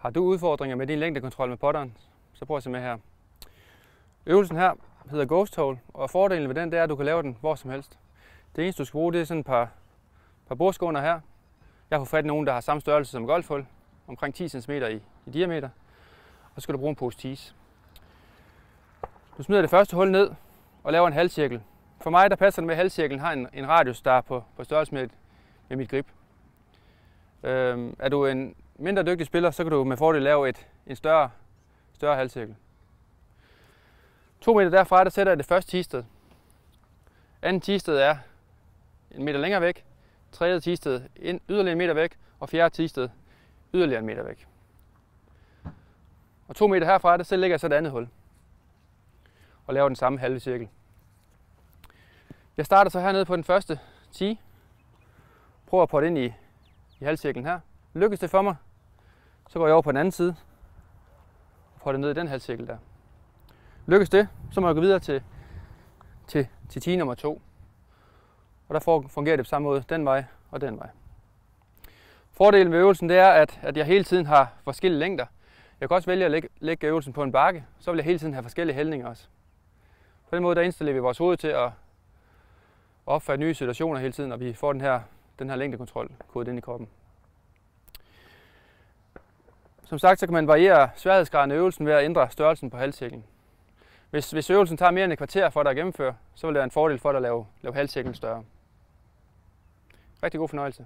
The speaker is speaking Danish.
Har du udfordringer med din længdekontrol med putteren, så prøv at se med her. Øvelsen her hedder Ghost Hole, og fordelen ved den det er, at du kan lave den hvor som helst. Det eneste du skal bruge, det er sådan et par bordskåner her. Jeg har fået fat i nogen, der har samme størrelse som golfhul, omkring 10 cm i diameter. Og så skal du bruge en pose tis. Du smider det første hul ned og laver en halvcirkel. For mig der passer det med, at halvcirklen har en radius, der er på størrelse med mit grip. Er du en mindre dygtig spiller, så kan du med fordel lave en større halvcirkel. 2 meter derfra, der sætter jeg det første tisted. Andet tisted er 1 meter længere væk. Tredje tisted yderligere 1 meter væk. Og fjerde tisted yderligere 1 meter væk. Og 2 meter herfra, der lægger jeg så et andet hul. Og laver den samme halve cirkel. Jeg starter så hernede på den første tee. Prøver at putte ind i halvcirklen her. Lykkes det for mig, så går jeg over på den anden side. Og putter ned i den halvcirkel der. Lykkes det, så må jeg gå videre til tee nummer 2. Og der fungerer det på samme måde den vej og den vej. Fordelen ved øvelsen det er, at jeg hele tiden har forskellige længder. Jeg kan også vælge at lægge øvelsen på en bakke, så vil jeg hele tiden have forskellige hældninger også. På den måde der indstiller vi vores hoved til at opfatte nye situationer hele tiden, og vi får den her længdekontrol kodet ind i kroppen. Som sagt, så kan man variere sværhedsgraden af øvelsen ved at ændre størrelsen på halvcirklen. Hvis øvelsen tager mere end et kvarter for dig at gennemføre, så vil det være en fordel for dig at lave halvcirklen større. Rigtig god fornøjelse.